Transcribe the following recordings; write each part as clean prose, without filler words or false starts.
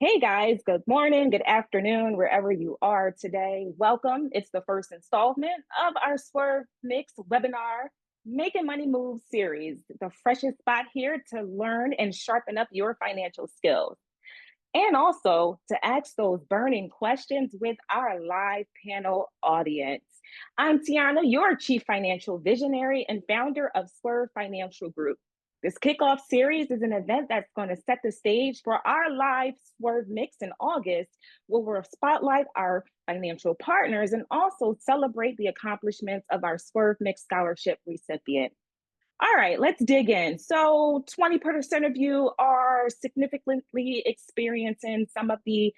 Hey guys, good morning, good afternoon, wherever you are today. Welcome. It's the first installment of our Swerve Mix webinar, Making Money Move series, the freshest spot here to learn and sharpen up your financial skills. And also to ask those burning questions with our live panel audience. I'm Tiana, your Chief Financial Visionary and founder of Swerve Financial Group. This kickoff series is an event that's going to set the stage for our live Swerve Mix in August, where we'll spotlight our financial partners and also celebrate the accomplishments of our Swerve Mix Scholarship recipient. All right, let's dig in. So 20% of you are significantly experiencing some of the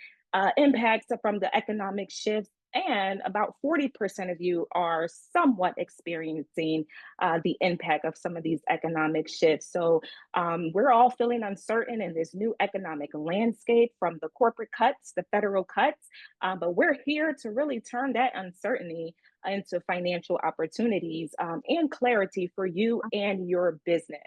impacts from the economic shifts, and about 40% of you are somewhat experiencing the impact of some of these economic shifts. So we're all feeling uncertain in this new economic landscape from the corporate cuts, the federal cuts, but we're here to really turn that uncertainty into financial opportunities and clarity for you and your business.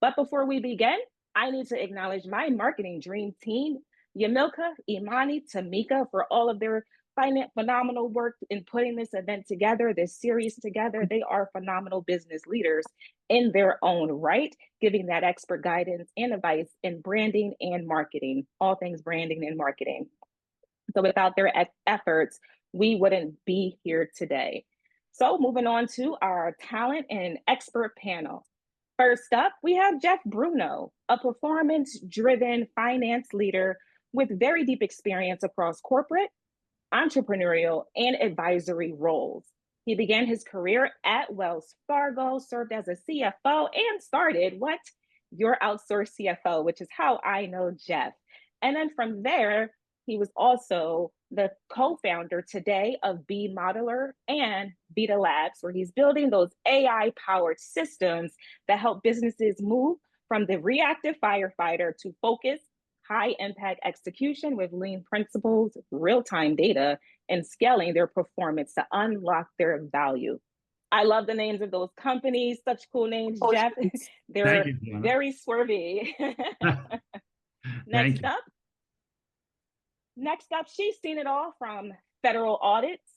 But before we begin, I need to acknowledge my marketing dream team, Yamilka, Imani, Tamika, for all of their phenomenal work in putting this event together, this series together. They are phenomenal business leaders in their own right, giving that expert guidance and advice in branding and marketing, all things branding and marketing. So without their efforts, we wouldn't be here today. So moving on to our talent and expert panel. First up, we have Jeff Bruno, a performance-driven finance leader with very deep experience across corporate, entrepreneurial, and advisory roles. He began his career at Wells Fargo, served as a CFO, and started what? Your outsourced CFO, which is how I know Jeff. And then from there, he was also the co-founder today of B Modeler and Vita Labs, where he's building those AI-powered systems that help businesses move from the reactive firefighter to focus high impact execution with lean principles, real time data, and scaling their performance to unlock their value. I love the names of those companies, such cool names, Jeff. Thank They're you, Deanna. very swervy. Thank Next you. up, Next up, she's seen it all from federal audits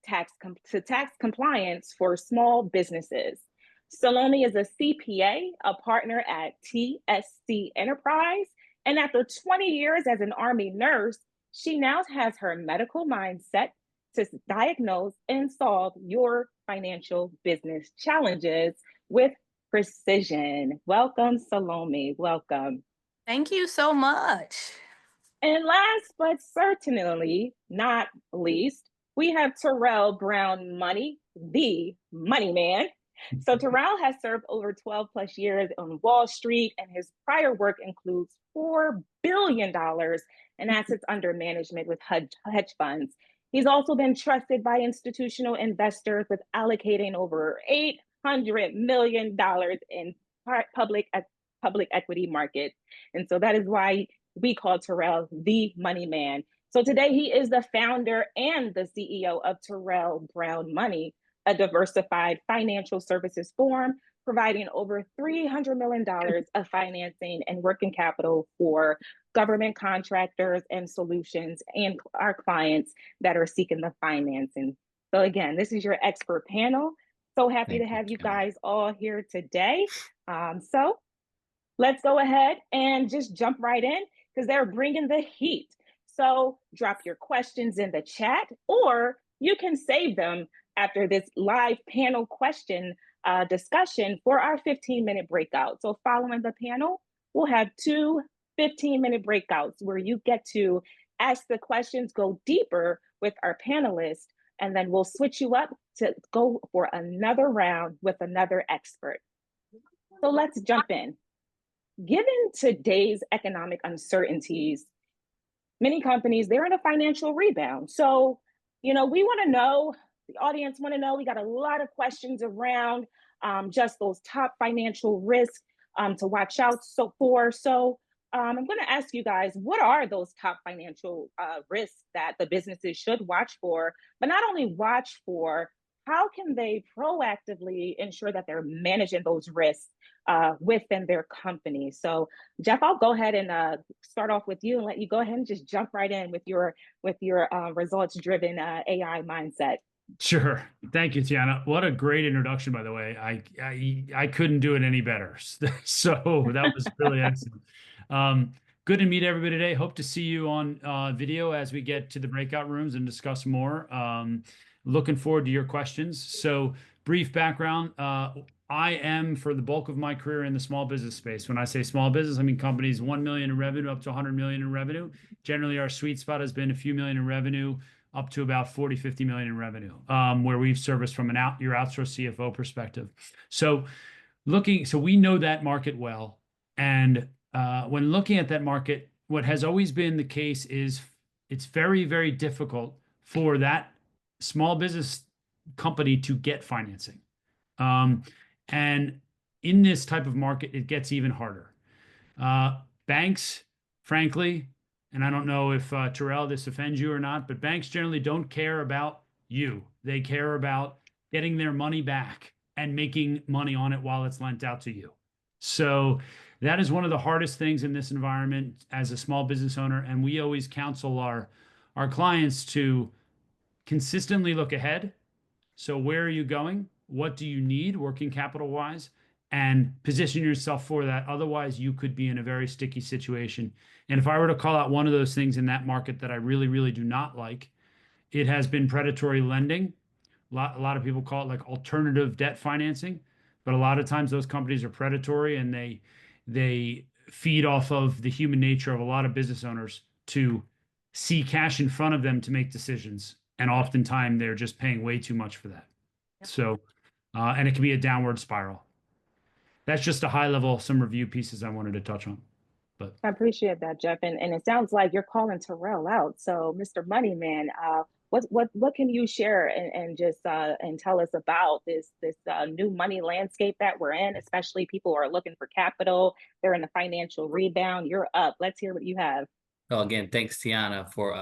to tax compliance for small businesses. Salome is a CPA, a partner at TSC Enterprise, and after 20 years as an Army nurse, she now has her medical mindset to diagnose and solve your financial business challenges with precision. Welcome, Salome. Welcome. Thank you so much. And last but certainly not least, we have Terrell Brown Money, the money man. So Terrell has served over 12 plus years on Wall Street, and his prior work includes $4 billion in assets under management with hedge funds. He's also been trusted by institutional investors with allocating over $800 million in public equity markets. And so that is why we call Terrell the money man. So today he is the founder and the CEO of Terrell Brown Money, a diversified financial services firm providing over $300 million of financing and working capital for government contractors and solutions and our clients that are seeking the financing. So again, this is your expert panel. So happy to have you guys all here today. So let's go ahead and just jump right in because they're bringing the heat. So drop your questions in the chat, or you can save them after this live panel question discussion for our 15-minute breakout. So following the panel, we'll have two 15-minute breakouts where you get to ask the questions, go deeper with our panelists, and then we'll switch you up to go for another round with another expert. So let's jump in. Given today's economic uncertainties, many companies, they're in a financial rebound. So, we want to know, the audience want to know, we got a lot of questions around just those top financial risks to watch out for. So I'm going to ask you guys, what are those top financial risks that the businesses should watch for, but not only watch for, how can they proactively ensure that they're managing those risks within their company? So, Jeff, I'll go ahead and start off with you and let you go ahead and just jump right in with your results-driven AI mindset. Sure. Thank you, Tiana. What a great introduction, by the way. I couldn't do it any better. So that was really excellent. Um, Good to meet everybody today. Hope to see you on video as we get to the breakout rooms and discuss more. Looking forward to your questions. So, brief background. I am, for the bulk of my career, in the small business space. When I say small business, I mean companies 1 million in revenue up to 100 million in revenue. Generally, our sweet spot has been a few million in revenue up to about 40, 50 million in revenue, where we've serviced from your outsourced CFO perspective. So we know that market well. And when looking at that market, what has always been the case is it's very, very difficult for that small business company to get financing. And in this type of market, it gets even harder. Banks, frankly, and I don't know if Terrell, this offends you or not, but banks generally don't care about you. They care about getting their money back and making money on it while it's lent out to you. So that is one of the hardest things in this environment as a small business owner. And we always counsel our clients to consistently look ahead. So where are you going? What do you need working capital wise? And position yourself for that. Otherwise, you could be in a very sticky situation. And if I were to call out one of those things in that market that I really, really do not like, it has been predatory lending. A lot of people call it like alternative debt financing, but a lot of times those companies are predatory and they feed off of the human nature of a lot of business owners to see cash in front of them to make decisions. And oftentimes they're just paying way too much for that. So, and it can be a downward spiral. That's just a high level, some review pieces I wanted to touch on. But I appreciate that, Jeff. And it sounds like you're calling Terrell out. So, Mr. Moneyman, what can you share and just and tell us about this new money landscape that we're in? Especially people are looking for capital. They're in the financial rebound. You're up. Let's hear what you have. Well, again, thanks, Tiana, for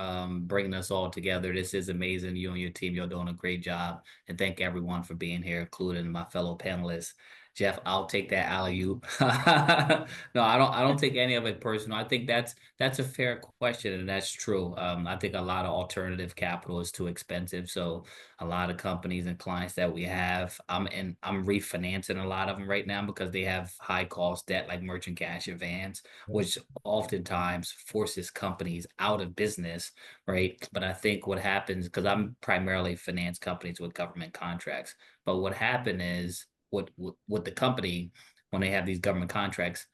bringing us all together. This is amazing. You and your team, you're doing a great job. And thank everyone for being here, including my fellow panelists. Jeff, I'll take that alley-oop. No, I don't take any of it personal. I think that's a fair question, and that's true. I think a lot of alternative capital is too expensive. So a lot of companies and clients that we have, I'm refinancing a lot of them right now because they have high cost debt like merchant cash advance, which oftentimes forces companies out of business, right? But I think what happens, because I'm primarily finance companies with government contracts, but what happened is with the company, when they have these government contracts,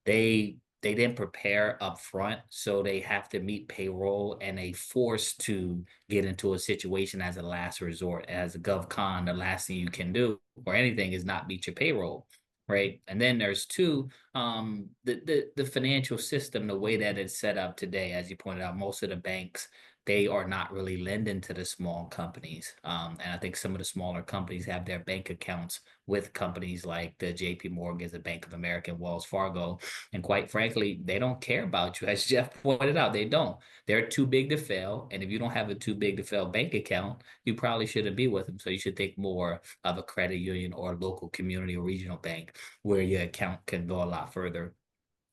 they didn't prepare up front, so they have to meet payroll and they forced to get into a situation as a last resort. As a GovCon, the last thing you can do or anything is not meet your payroll, right? And then there's two, the financial system, the way that it's set up today, as you pointed out, most of the banks, they are not really lending to the small companies. And I think some of the smaller companies have their bank accounts with companies like the JP Morgan, the Bank of America, and Wells Fargo. And quite frankly, they don't care about you. As Jeff pointed out, they don't. They're too big to fail. And if you don't have a too big to fail bank account, you probably shouldn't be with them. So you should think more of a credit union or local community or regional bank where your account can go a lot further.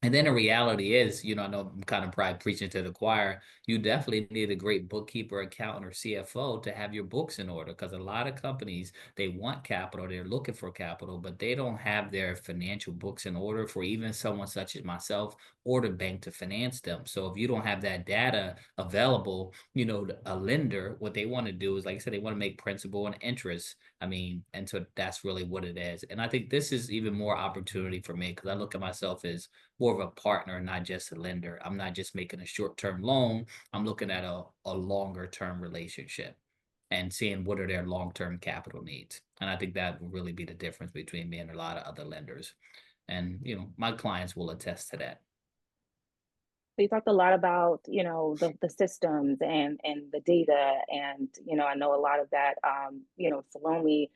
And then the reality is, I know I'm kind of probably preaching to the choir. You definitely need a great bookkeeper, accountant, or CFO to have your books in order because a lot of companies, they want capital, they're looking for capital, but they don't have their financial books in order for even someone such as myself or the bank to finance them. So if you don't have that data available, a lender, what they want to do is, like I said, they want to make principal and interest. I mean, and so that's really what it is. And I think this is even more opportunity for me because I look at myself as more of a partner, not just a lender. I'm not just making a short-term loan. I'm looking at a longer-term relationship and seeing what are their long-term capital needs. And I think that will really be the difference between me and a lot of other lenders. And, my clients will attest to that. So you talked a lot about, the systems and the data, and I know a lot of that, Salome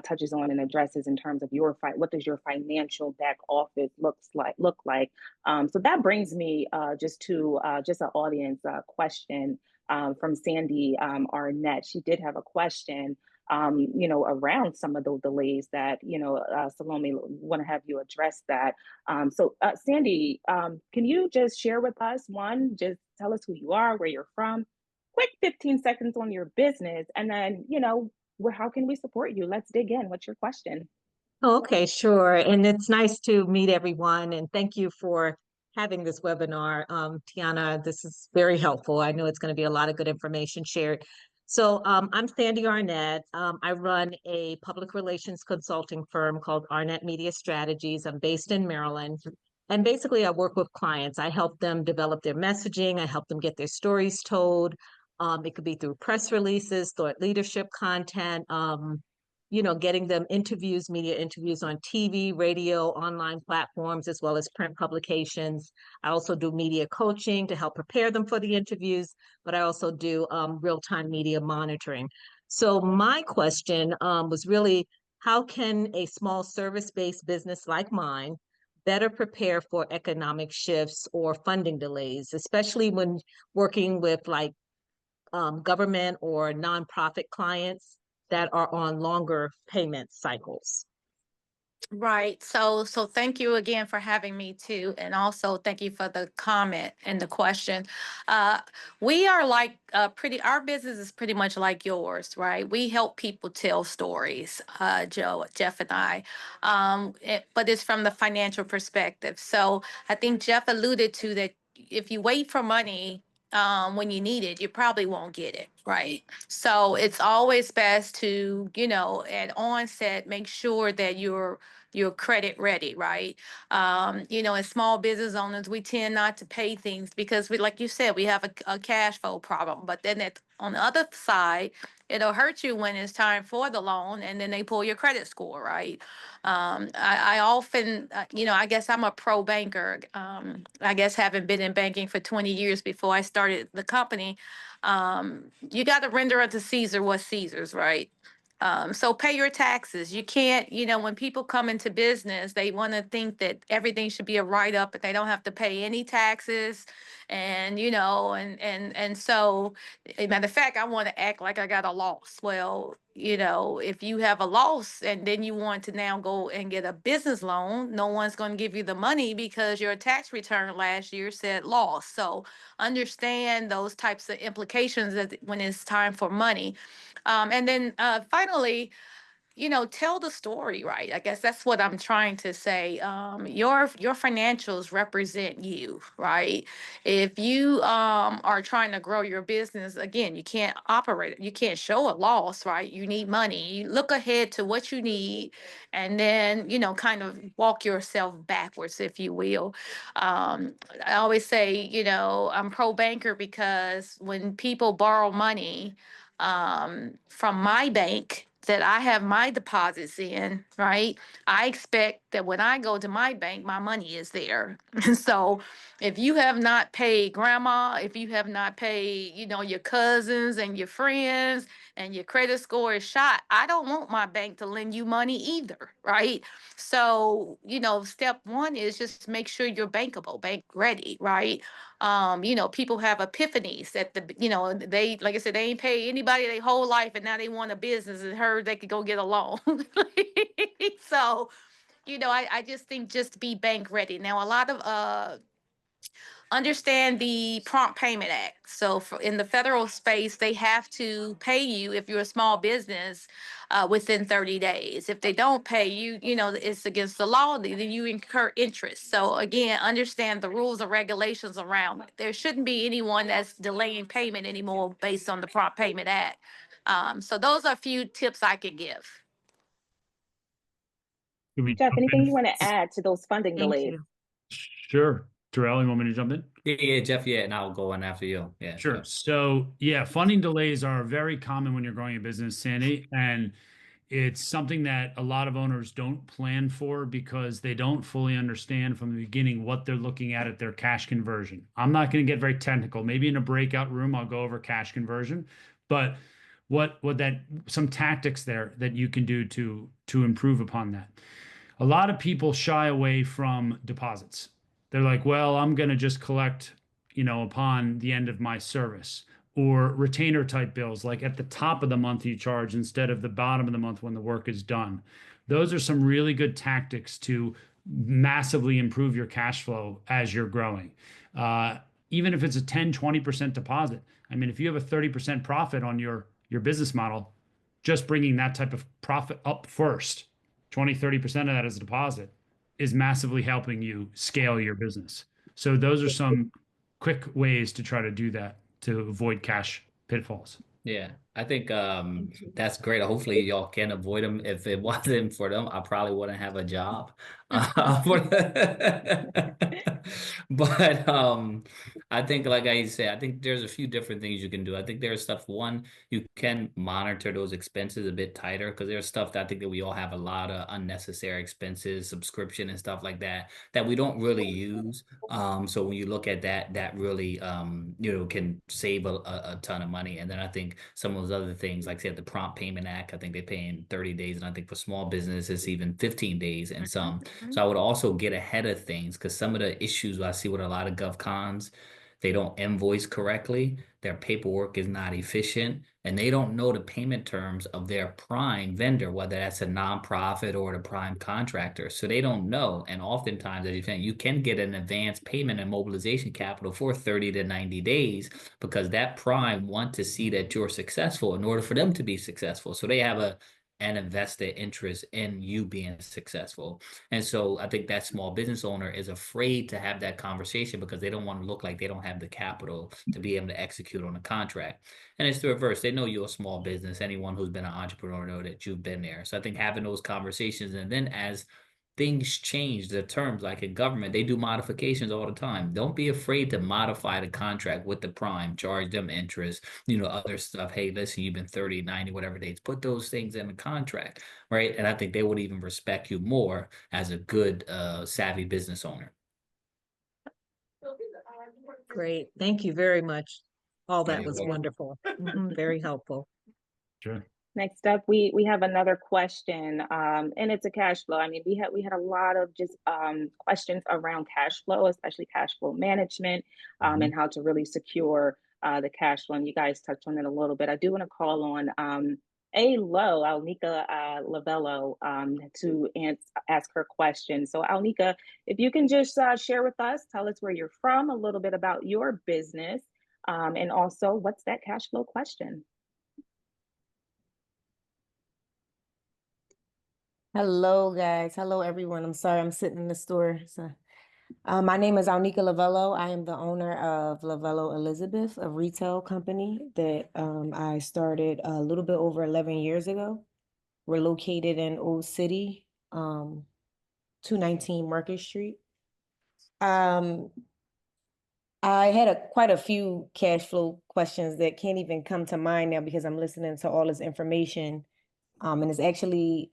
touches on and addresses in terms of what does your financial back office look like. So that brings me just to just an audience question from Sandy Arnett. She did have a question. around some of those delays that, Salome, want to have you address that. Sandy, can you just share with us, just tell us who you are, where you're from, quick 15 seconds on your business, and then, how can we support you? Let's dig in. What's your question? Okay, sure. And it's nice to meet everyone. And thank you for having this webinar. Tiana, this is very helpful. I know it's going to be a lot of good information shared. So I'm Sandy Arnett. I run a public relations consulting firm called Arnett Media Strategies. I'm based in Maryland. And basically, I work with clients. I help them develop their messaging. I help them get their stories told. It could be through press releases, thought leadership content, getting them interviews, media interviews on TV, radio, online platforms, as well as print publications. I also do media coaching to help prepare them for the interviews, but I also do real-time media monitoring. So my question was really, how can a small service-based business like mine better prepare for economic shifts or funding delays, especially when working with government or nonprofit clients that are on longer payment cycles? Right. So thank you again for having me too. And also thank you for the comment and the question. Uh, we are like our business is pretty much like yours, right? We help people tell stories, Jeff and I. But it's from the financial perspective. So I think Jeff alluded to that if you wait for money when you need it, you probably won't get it, right? So it's always best to, at onset, make sure that you're credit ready, right? As small business owners, we tend not to pay things because like you said, we have a cash flow problem. But then on the other side, it'll hurt you when it's time for the loan and then they pull your credit score, right? I often, I guess I'm a pro banker. I guess having been in banking for 20 years before I started the company, you got to render unto Caesar what's Caesar's, right? So pay your taxes. You can't, when people come into business, they want to think that everything should be a write-up, but they don't have to pay any taxes. And so, as a matter of fact, I want to act like I got a loss. Well, if you have a loss and then you want to now go and get a business loan, no one's going to give you the money because your tax return last year said loss. So understand those types of implications that when it's time for money. And then finally, tell the story, right? I guess that's what I'm trying to say. Your financials represent you, right? If you are trying to grow your business, again, you can't operate it. You can't show a loss, right? You need money. You look ahead to what you need, and then kind of walk yourself backwards, if you will. I always say, I'm pro banker because when people borrow money from my bank that I have my deposits in, right? I expect that when I go to my bank, my money is there. And so if you have not paid grandma, if you have not paid, your cousins and your friends, and your credit score is shot, I don't want my bank to lend you money either, right? So, step one is just make sure you're bankable, bank ready, right? People have epiphanies at they, like I said, they ain't paid anybody their whole life and now they want a business and heard they could go get a loan. So, I just think just be bank ready. Now, a lot of understand the Prompt Payment Act. So in the federal space, they have to pay you if you're a small business within 30 days. If they don't pay you, it's against the law, then you incur interest. So again, understand the rules and regulations around it. There shouldn't be anyone that's delaying payment anymore based on the Prompt Payment Act. So those are a few tips I could give. Can we Jeff, jump anything in? you want to add to those funding Thank delays? you. Sure. Terrell, you want me to jump in? Yeah, Jeff, yeah, and I'll go in after you. Yeah, Sure. Jeff. So yeah, funding delays are very common when you're growing a business, Sandy, and it's something that a lot of owners don't plan for because they don't fully understand from the beginning what they're looking at their cash conversion. I'm not going to get very technical. Maybe in a breakout room, I'll go over cash conversion, but some tactics there that you can do to improve upon that. A lot of people shy away from deposits. They're like, well, I'm going to just collect, upon the end of my service. or retainer type bills, like at the top of the month you charge instead of the bottom of the month when the work is done. Those are some really good tactics to massively improve your cash flow as you're growing. Even if it's a 10, 20% deposit. I mean, if you have a 30% profit on your business model, just bringing that type of profit up first, 20, 30% of that as a deposit is massively helping you scale your business. So those are some quick ways to try to do that to avoid cash pitfalls. Yeah, I think that's great. Hopefully, y'all can avoid them. If it wasn't for them, I probably wouldn't have a job. But I think, like I said, I think there's a few different things you can do. I think there's stuff. One, you can monitor those expenses a bit tighter because there's stuff that I think that we all have a lot of unnecessary expenses, subscription and stuff like that that we don't really use. So when you look at that, that really can save a ton of money. And then I think some of those other things, like say the Prompt Payment Act, I think they pay in 30 days. And I think for small business, it's even 15 days and some. So I would also get ahead of things because some of the issues I see with a lot of GovCons, they don't invoice correctly, their paperwork is not efficient, and they don't know the payment terms of their prime vendor, whether that's a nonprofit or the prime contractor. So they don't know. And oftentimes, as you're saying, you can get an advance payment and mobilization capital for 30 to 90 days because that prime want to see that you're successful in order for them to be successful. So they have an invested interest in you being successful. And so I think that small business owner is afraid to have that conversation because they don't want to look like they don't have the capital to be able to execute on a contract. And it's the reverse. They know you're a small business. Anyone who's been an entrepreneur know that you've been there. So I think having those conversations, and then as things change, the terms, like in government, they do modifications all the time. Don't be afraid to modify the contract with the prime, charge them interest, other stuff. Hey, listen, you've been 30, 90, whatever days, put those things in the contract, right? And I think they would even respect you more as a good, savvy business owner. Great. Thank you very much. All that You're was welcome. wonderful. Very helpful. Sure. Next up, we have another question, and it's a cash flow. I mean, we had a lot of just questions around cash flow, especially cash flow management, and how to really secure the cash flow. And you guys touched on it a little bit. I do want to call on Alnika Lavello, to ask her question. So Alnika, if you can just share with us, tell us where you're from, a little bit about your business, and also what's that cash flow question? Hello, guys. Hello, everyone. I'm sorry, I'm sitting in the store. So, my name is Alnika Lavello. I am the owner of Lavello Elizabeth, a retail company that I started a little bit over 11 years ago. We're located in Old City, 219 Market Street. I had quite a few cash flow questions that can't even come to mind now because I'm listening to all this information. And it's actually,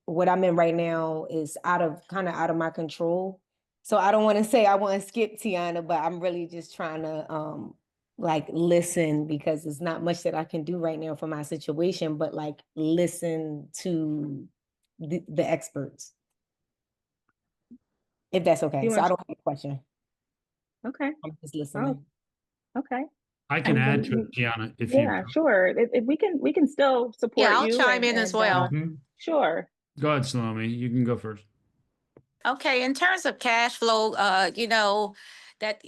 what I'm in right now is kind of out of my control. So I don't want to say I want to skip Tiana, but I'm really just trying to listen because there's not much that I can do right now for my situation, but like listen to the experts. If that's okay. So I don't have a question. Okay. I'm just listening. Oh, okay. I can add to it, Gianna, if Yeah, sure. If we can still support Yeah, I'll you. chime in as well. Sure. Go ahead, Salome. You can go first. Okay, in terms of cash flow, that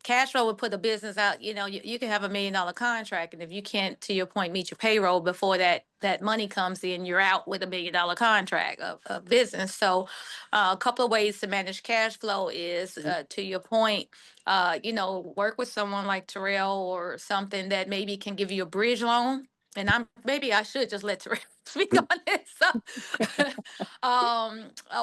cash flow would put a business out, you can have $1 million contract, and if you can't, to your point, meet your payroll before that money comes in, you're out with $1 million contract of business. So a couple of ways to manage cash flow is, to your point, work with someone like Terrell or something that maybe can give you a bridge loan. And maybe I should just let Terrell speak on this.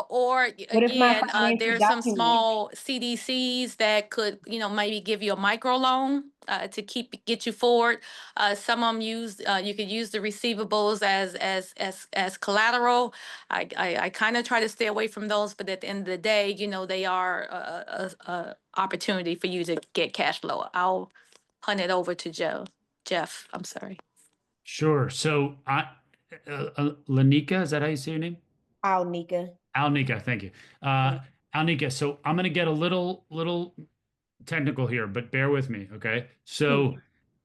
Or What if my again, financial there's some document? small CDCs that could, maybe give you a micro loan to get you forward. Some of them you could use the receivables as collateral. I kind of try to stay away from those, but at the end of the day, they are a opportunity for you to get cash flow. I'll punt it over to Jeff. I'm sorry. Sure. So Lanika, is that how you say your name? Alnika. Alnika, thank you. Alnika, so I'm going to get a little technical here, but bear with me, okay? So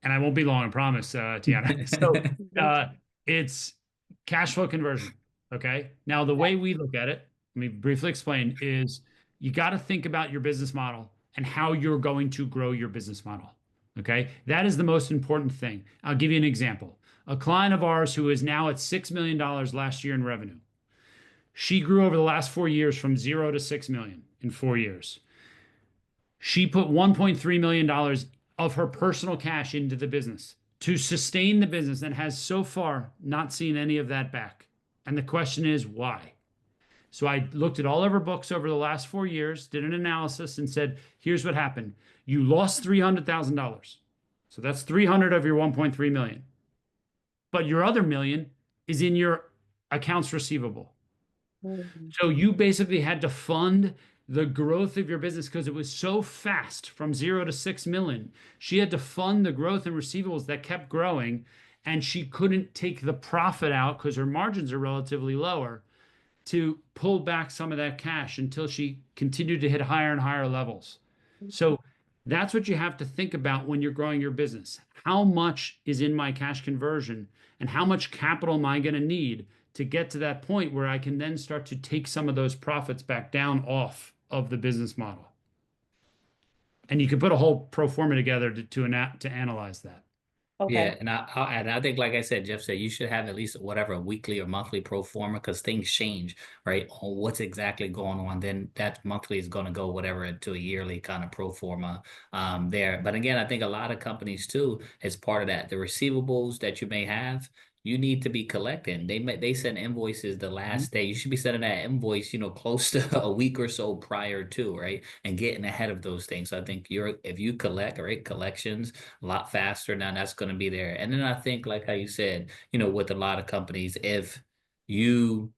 and I won't be long, I promise, Tiana. So it's cash flow conversion. Okay. Now, the way we look at it, let me briefly explain, is you got to think about your business model and how you're going to grow your business model. Okay. That is the most important thing. I'll give you an example. A client of ours who is now at $6 million last year in revenue. She grew over the last 4 years from 0 to 6 million in 4 years. She put $1.3 million of her personal cash into the business to sustain the business and has so far not seen any of that back. And the question is why? So I looked at all of her books over the last 4 years, did an analysis, and said, here's what happened. You lost $300,000. So that's 300 of your 1.3 million. But your other million is in your accounts receivable. So you basically had to fund the growth of your business because it was so fast from 0 to 6 million. She had to fund the growth in receivables that kept growing, and she couldn't take the profit out because her margins are relatively lower to pull back some of that cash until she continued to hit higher and higher levels. So that's what you have to think about when you're growing your business. How much is in my cash conversion, and how much capital am I going to need to get to that point where I can then start to take some of those profits back down off of the business model? And you can put a whole pro forma together to analyze that. Yeah, Okay. and I think, like I said, Jeff said, you should have at least whatever a weekly or monthly pro forma because things change, right? On what's exactly going on, then that monthly is going to go whatever to a yearly kind of pro forma there. But again, I think a lot of companies too, as part of that, the receivables that you may have, you need to be collecting. They send invoices the last day. You should be sending that invoice, close to a week or so prior to, right? And getting ahead of those things. So I think if you collect, right, collections a lot faster now, that's going to be there. And then I think, like how you said, with a lot of companies, if you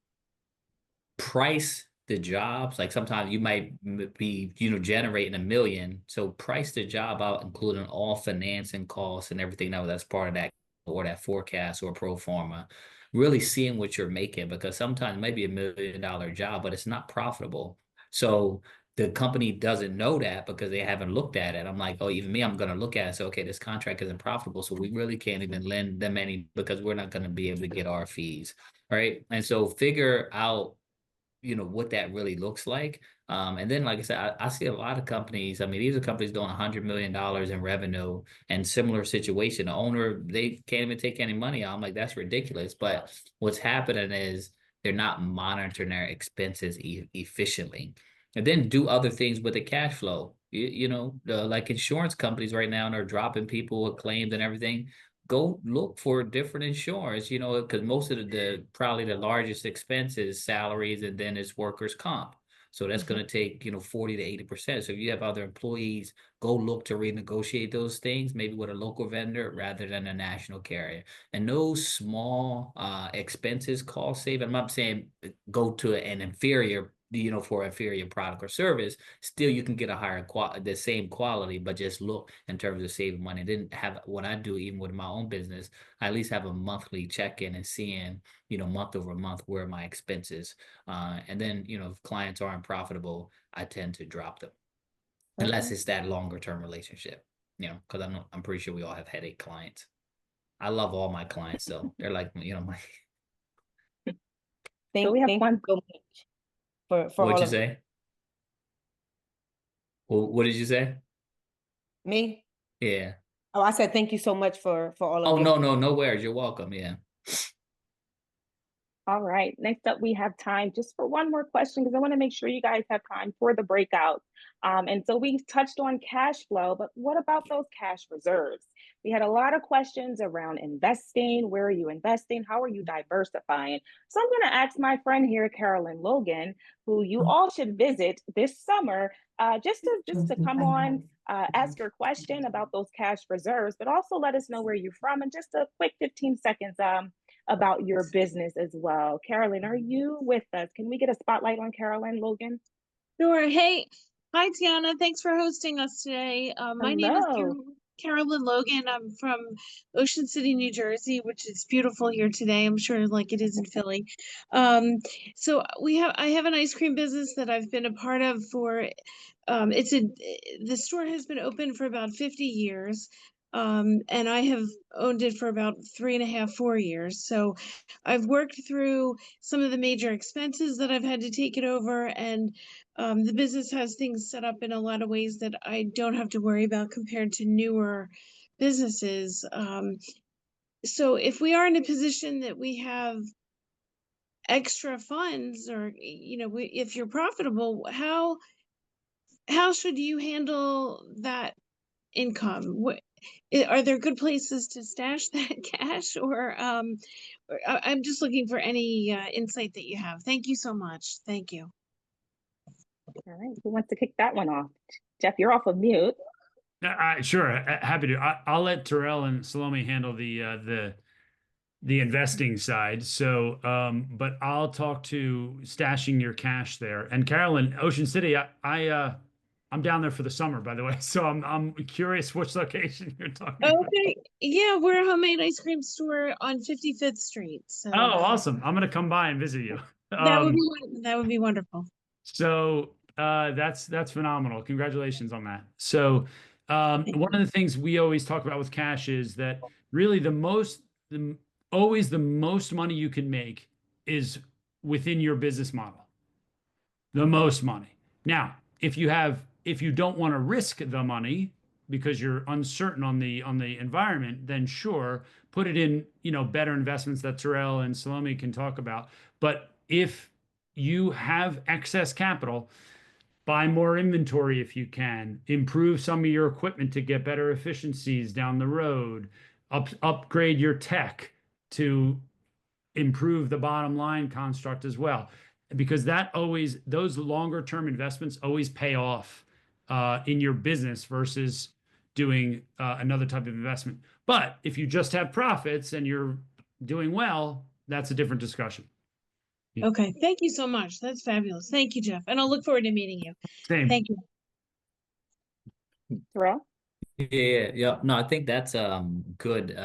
price the jobs, like sometimes you might be, generating $1 million. So price the job out, including all financing costs and everything that's part of that, or that forecast or pro forma, really seeing what you're making, because sometimes it might be $1 million job, but it's not profitable. So the company doesn't know that because they haven't looked at it. I'm like, oh, even me, I'm going to look at it. So, okay, this contract isn't profitable. So we really can't even lend them any because we're not going to be able to get our fees. Right. And so figure out, what that really looks like. And then, like I said, I see a lot of companies. I mean, these are companies doing $100 million in revenue and similar situation. The owner, they can't even take any money out. I'm like, that's ridiculous. But what's happening is they're not monitoring their expenses efficiently. And then do other things with the cash flow. Like insurance companies right now, they're dropping people with claims and everything. Go look for different insurance, because most of probably the largest expense is salaries, and then it's workers' comp. So that's going to take, 40 to 80%. So if you have other employees, go look to renegotiate those things, maybe with a local vendor rather than a national carrier. And those small expenses cost saving. I'm not saying go to an inferior, for inferior product or service. Still, you can get a higher the same quality, but just look in terms of saving money. Didn't have what I do even with my own business. I at least have a monthly check-in and seeing, month over month where my expenses. And then, if clients aren't profitable, I tend to drop them, unless it's that longer term relationship. Because I'm pretty sure we all have headache clients. I love all my clients though. They're like, my. So we have one. So much for What'd all you of say? Well, what did you say? me. Yeah. Oh, I said thank you so much for all of Oh, your. no worries. You're welcome. Yeah. All right. Next up, we have time just for one more question because I want to make sure you guys have time for the breakout. And so we touched on cash flow, but what about those cash reserves? We had a lot of questions around investing. Where are you investing? How are you diversifying? So I'm going to ask my friend here, Carolyn Logan, who you all should visit this summer, just to come on, ask your question about those cash reserves, but also let us know where you're from and just a quick 15 seconds about your business as well. Carolyn, are you with us? Can we get a spotlight on Carolyn Logan? Sure. Hey, hi, Tiana. Thanks for hosting us today. My name is Carolyn Logan. I'm from Ocean City, New Jersey, which is beautiful here today. I'm sure like it is in Philly. So I have an ice cream business that I've been a part of for, the store has been open for about 50 years. And I have owned it for about 3.5, 4 years. So I've worked through some of the major expenses that I've had to take it over, and the business has things set up in a lot of ways that I don't have to worry about compared to newer businesses. So if we are in a position that we have extra funds, or if you're profitable, how should you handle that income? Are there good places to stash that cash, or I'm just looking for any insight that you have. Thank you so much. Thank you. All right, who wants to kick that one off? Jeff, you're off of mute. Sure, happy to. I'll let Terrell and Salome handle the investing side. So, but I'll talk to stashing your cash there. And Carolyn, Ocean City, I'm down there for the summer, by the way. So I'm curious which location you're talking about. Okay, yeah, we're a homemade ice cream store on 55th Street. So Oh, awesome! I'm gonna come by and visit you. that would be wonderful. So that's phenomenal. Congratulations on that. So one of the things we always talk about with cash is that really always the most money you can make is within your business model. The most money. Now, if you don't want to risk the money because you're uncertain on the environment, then sure, put it in, better investments that Terrell and Salome can talk about. But if you have excess capital, buy more inventory if you can, improve some of your equipment to get better efficiencies down the road, upgrade your tech to improve the bottom line construct as well, because those longer term investments always pay off in your business versus doing another type of investment. But if you just have profits and you're doing well, that's a different discussion. Okay, thank you so much. That's fabulous. Thank you, Jeff. And I'll look forward to meeting you. Same. Thank you. Terrell? Yeah. No, I think that's good.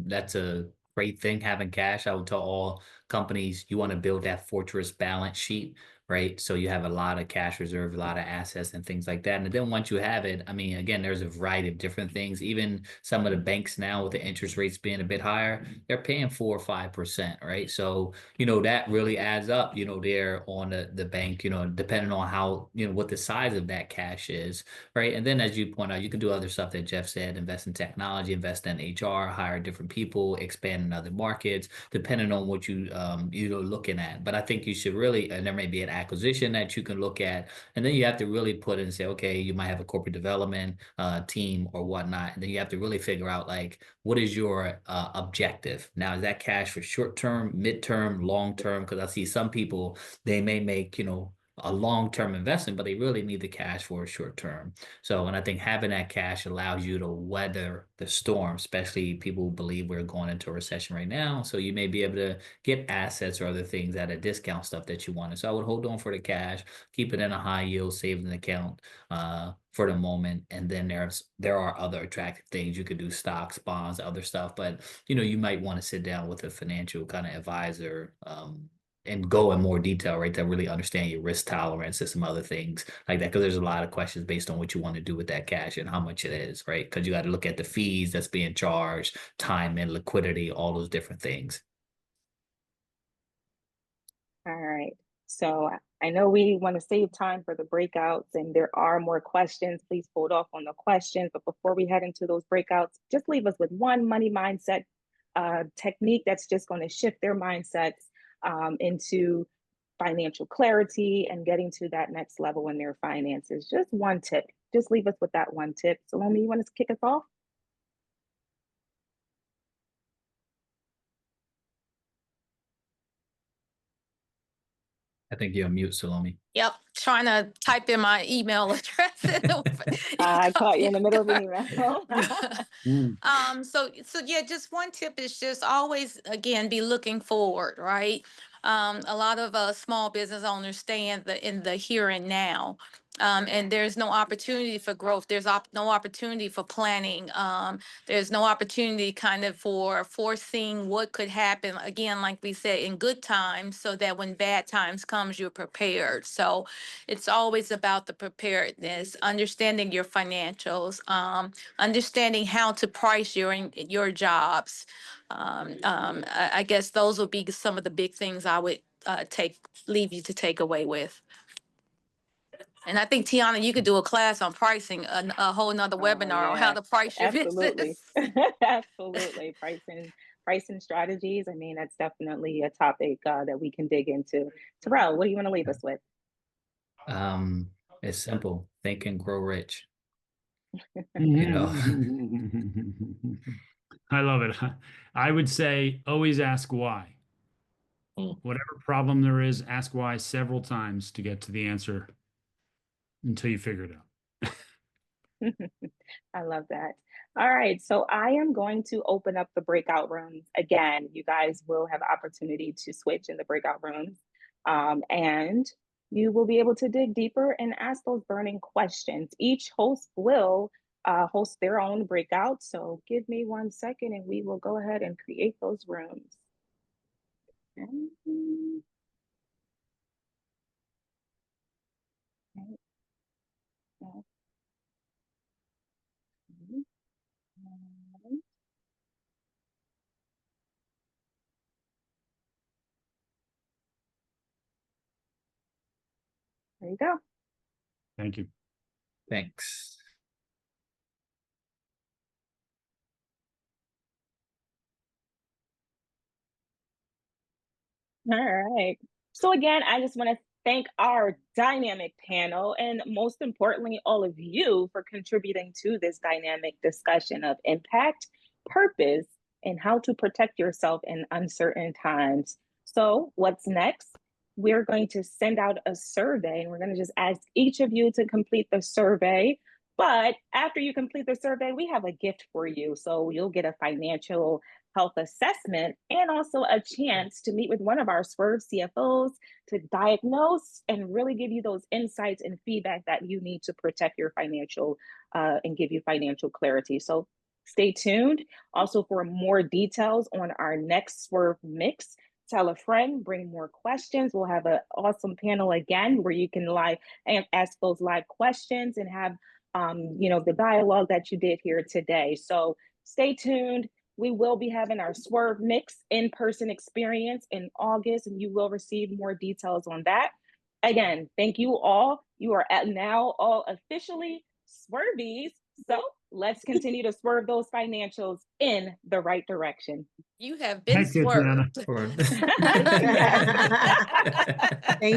That's a great thing, having cash. I would tell all companies, you want to build that fortress balance sheet, right? So you have a lot of cash reserve, a lot of assets and things like that. And then once you have it, I mean, again, there's a variety of different things. Even some of the banks now, with the interest rates being a bit higher, they're paying 4 or 5%, right? So, that really adds up, there on the bank, depending on how, what the size of that cash is, right? And then, as you point out, you can do other stuff that Jeff said: invest in technology, invest in HR, hire different people, expand in other markets, depending on what you're looking at. But I think you should really, and there may be an acquisition that you can look at, and then you have to really put in and say, okay, you might have a corporate development team or whatnot, and then you have to really figure out, like, what is your objective? Now, is that cash for short term, midterm, long term? Because I see some people, they may make a long-term investment, but they really need the cash for a short term. So, and I think having that cash allows you to weather the storm, especially people who believe we're going into a recession right now. So you may be able to get assets or other things at a discount, stuff that you wanted. So I would hold on for the cash, keep it in a high yield savings account for the moment. And then there are other attractive things. You could do stocks, bonds, other stuff, but you might want to sit down with a financial kind of advisor, and go in more detail, right, to really understand your risk tolerance and some other things like that, because there's a lot of questions based on what you want to do with that cash and how much it is, right? Because you got to look at the fees that's being charged, time and liquidity, all those different things. All right, so I know we want to save time for the breakouts, and there are more questions. Please hold off on the questions, but before we head into those breakouts, just leave us with one money mindset technique that's just going to shift their mindsets into financial clarity and getting to that next level in their finances. Just one tip. Just leave us with that one tip. Salome, you want to kick us off? I think you're on mute, Salome. Yep, trying to type in my email address. I caught you in the middle of an email. So yeah, just one tip is just always, again, be looking forward, right? A lot of small business owners stay in the here and now. And there's no opportunity for growth. There's no opportunity for planning. There's no opportunity kind of for foreseeing what could happen, again, like we said, in good times, so that when bad times comes, you're prepared. So it's always about the preparedness, understanding your financials, understanding how to price your jobs. I guess those would be some of the big things I would leave you to take away with. And I think, Tiana, you could do a class on pricing, a whole nother webinar on how to price your absolutely. business. Absolutely. Pricing strategies. I mean, that's definitely a topic that we can dig into. Terrell, what do you want to leave us with? It's simple. Think and grow rich. I love it. I would say always ask why. Whatever problem there is, ask why several times to get to the answer until you figure it out. I love that. All right, so I am going to open up the breakout rooms. Again, you guys will have opportunity to switch in the breakout rooms, and you will be able to dig deeper and ask those burning questions. Each host will host their own breakout, so give me 1 second and we will go ahead and create those rooms. There you go. Thank you. Thanks. All right. So again, I just want to thank our dynamic panel and most importantly, all of you for contributing to this dynamic discussion of impact, purpose, and how to protect yourself in uncertain times. So what's next? We're going to send out a survey and we're going to just ask each of you to complete the survey. But after you complete the survey, we have a gift for you. So you'll get a financial health assessment and also a chance to meet with one of our Swerve CFOs to diagnose and really give you those insights and feedback that you need to protect your financial and give you financial clarity. So stay tuned. Also, for more details on our next Swerve Mix, tell a friend, bring more questions. We'll have an awesome panel again where you can live and ask those live questions and have the dialogue that you did here today. So stay tuned. We will be having our Swerve Mix in-person experience in August, and you will receive more details on that. Again, thank you all. You are now all officially Swervies. So let's continue to swerve those financials in the right direction. You have been Thank you, Tiana. swerved. Yes. Thank